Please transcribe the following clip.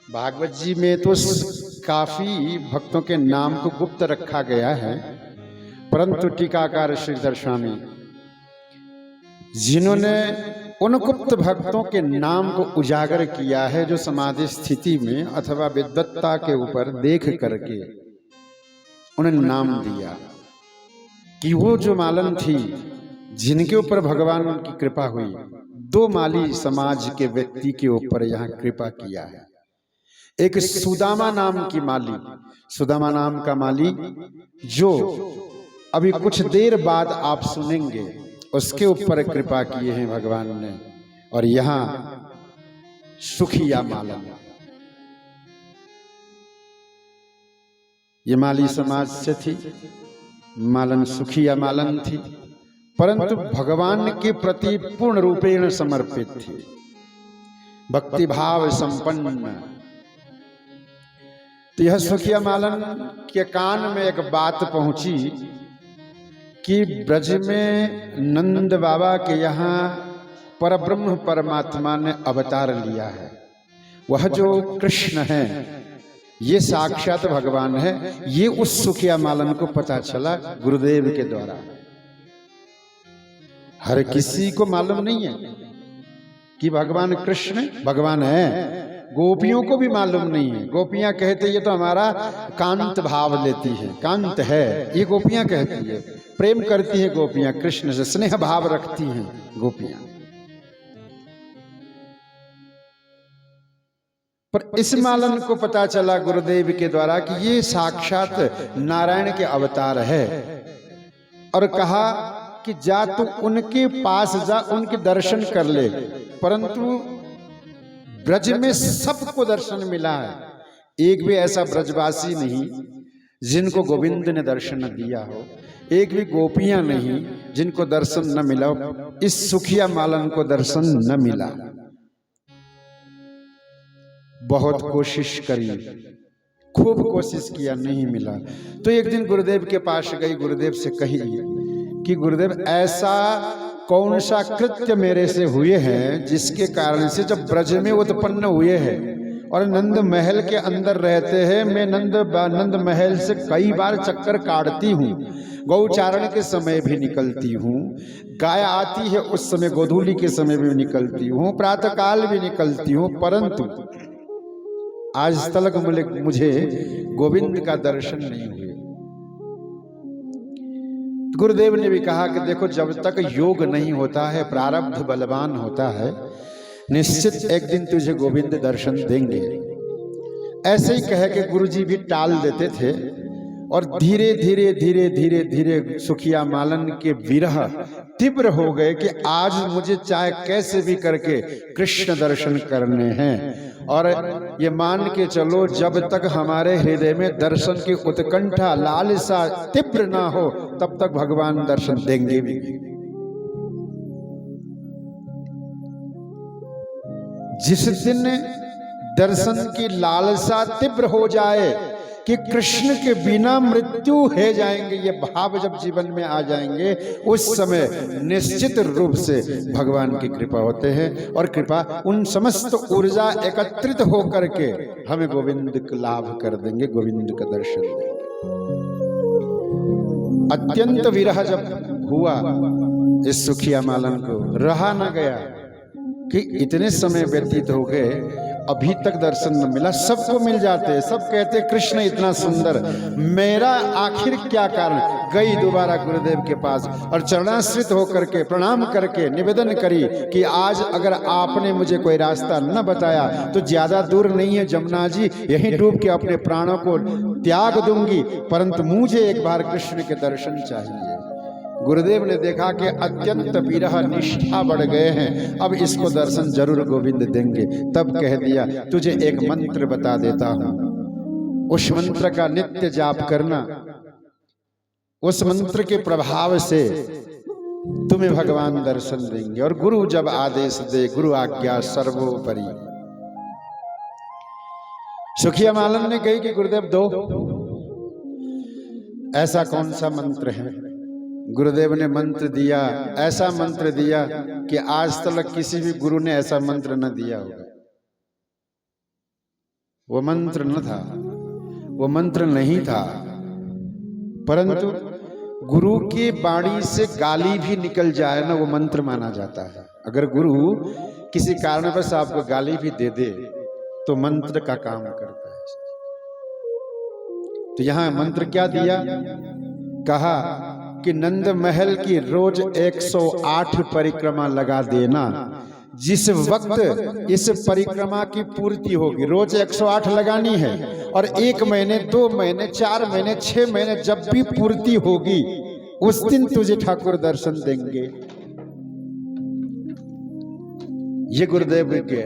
भागवत जी में तो काफी भक्तों के नाम को गुप्त रखा गया है, परंतु टीकाकार श्रीधर स्वामी जिन्होंने उन गुप्त भक्तों के नाम को उजागर किया है जो समाधि स्थिति में अथवा विद्वत्ता के ऊपर देख करके उन्हें नाम दिया कि वो जो मालन थी जिनके ऊपर भगवान की कृपा हुई, दो माली समाज के व्यक्ति के ऊपर यहाँ कृपा किया है। एक सुदामा नाम की माली, सुदामा नाम का माली जो अभी कुछ देर बाद आप सुनेंगे, उसके ऊपर कृपा किए हैं भगवान ने। और यहां सुखिया मालन, ये माली समाज से थी, मालन सुखिया मालन थी, परंतु भगवान के प्रति पूर्ण रूपेण समर्पित थी, भक्ति भाव संपन्न। तो यह सुखिया मालन के कान में एक बात पहुंची कि ब्रज में नंद बाबा के यहाँ परब्रह्म परमात्मा ने अवतार लिया है। वह जो कृष्ण है ये साक्षात भगवान है। ये उस सुखिया मालन को पता चला गुरुदेव के द्वारा। हर किसी को मालूम नहीं है कि भगवान कृष्ण भगवान है। गोपियों को भी मालूम नहीं है। गोपियां कहते ये तो हमारा कांत भाव लेती है, कांत है, ये गोपियां कहती है। प्रेम करती है गोपियां कृष्ण से, स्नेह भाव रखती हैं गोपियां। पर इस मालन को पता चला गुरुदेव के द्वारा कि ये साक्षात नारायण के अवतार है, और कहा कि जा तू उनके पास जा, उनके दर्शन कर ले। परंतु ब्रज में सबको दर्शन मिला है, एक भी ऐसा ब्रजवासी नहीं जिनको गोविंद ने दर्शन न दिया हो, एक भी गोपियां नहीं जिनको दर्शन न मिला हो। इस सुखिया मालन को दर्शन न मिला। बहुत कोशिश करी, खूब कोशिश किया, नहीं मिला। तो एक दिन गुरुदेव के पास गई, गुरुदेव से कही कि गुरुदेव ऐसा कौन सा कृत्य मेरे से हुए हैं जिसके कारण से जब ब्रज में उत्पन्न हुए हैं और नंद महल के अंदर रहते हैं, मैं नंद महल से कई बार चक्कर काटती हूँ, गौचारण के समय भी निकलती हूँ, गाय आती है उस समय गोधूली के समय भी निकलती हूँ, प्रातः काल भी निकलती हूँ, परंतु आज तक मुझे गोविंद का दर्शन नहीं हुए। गुरुदेव ने भी कहा कि देखो, जब तक योग नहीं होता है, प्रारब्ध बलवान होता है, निश्चित एक दिन तुझे गोविंद दर्शन देंगे। ऐसे ही कह के गुरुजी भी टाल देते थे, और धीरे धीरे धीरे धीरे धीरे सुखिया मालन के विरह तीव्र हो गए कि आज मुझे चाहे कैसे भी करके कृष्ण दर्शन करने हैं। और ये मान के चलो, जब तक हमारे हृदय में दर्शन की उत्कंठा लालसा तीव्र ना हो, तब तक भगवान दर्शन देंगे भी। जिस दिन दर्शन की लालसा तीव्र हो जाए कि कृष्ण के बिना मृत्यु है जाएंगे, ये भाव जब जीवन में आ जाएंगे, उस समय निश्चित रूप से भगवान की कृपा होते हैं, और कृपा उन समस्त ऊर्जा एकत्रित होकर के हमें गोविंद का लाभ कर देंगे, गोविंद का दर्शन देंगे। अत्यंत विरह जब हुआ इस सुखिया मालन को, रहा न गया कि इतने समय व्यतीत हो गए, अभी तक दर्शन न मिला। सबको मिल जाते, सब कहते कृष्ण इतना सुंदर, मेरा आखिर क्या कारण। गई दोबारा गुरुदेव के पास और चरणाश्रित होकर के प्रणाम करके निवेदन करी कि आज अगर आपने मुझे कोई रास्ता न बताया तो ज्यादा दूर नहीं है जमुना जी, यहीं डूब के अपने प्राणों को त्याग दूंगी, परंतु मुझे एक बार कृष्ण के दर्शन चाहिए। गुरुदेव ने देखा कि अत्यंत विरह निष्ठा बढ़ गए हैं, अब इसको दर्शन जरूर गोविंद देंगे। तब कह दिया, तुझे एक मंत्र बता देता हूं, उस मंत्र का नित्य जाप करना, उस मंत्र के प्रभाव से तुम्हें भगवान दर्शन देंगे। और गुरु जब आदेश दे, गुरु आज्ञा सर्वोपरि। सुखिया मालन ने कही कि गुरुदेव दो, ऐसा कौन सा मंत्र है। गुरुदेव ने मंत्र दिया, ऐसा मंत्र दिया कि आज तक किसी भी गुरु ने ऐसा मंत्र न दिया होगा। वो मंत्र न था, वो मंत्र नहीं था, परंतु गुरु की वाणी से गाली भी निकल जाए ना, वो मंत्र माना जाता है। अगर गुरु किसी कारणवश आपको गाली भी दे दे तो मंत्र का काम करता है। तो यहां मंत्र क्या दिया, कहा कि नंद महल की रोज 108 परिक्रमा लगा देना। जिस वक्त इस परिक्रमा की पूर्ति होगी, रोज 108 लगानी है, और 1 महीने 2 महीने 4 महीने 6 महीने जब भी पूर्ति होगी उस दिन तुझे ठाकुर दर्शन देंगे। ये गुरुदेव के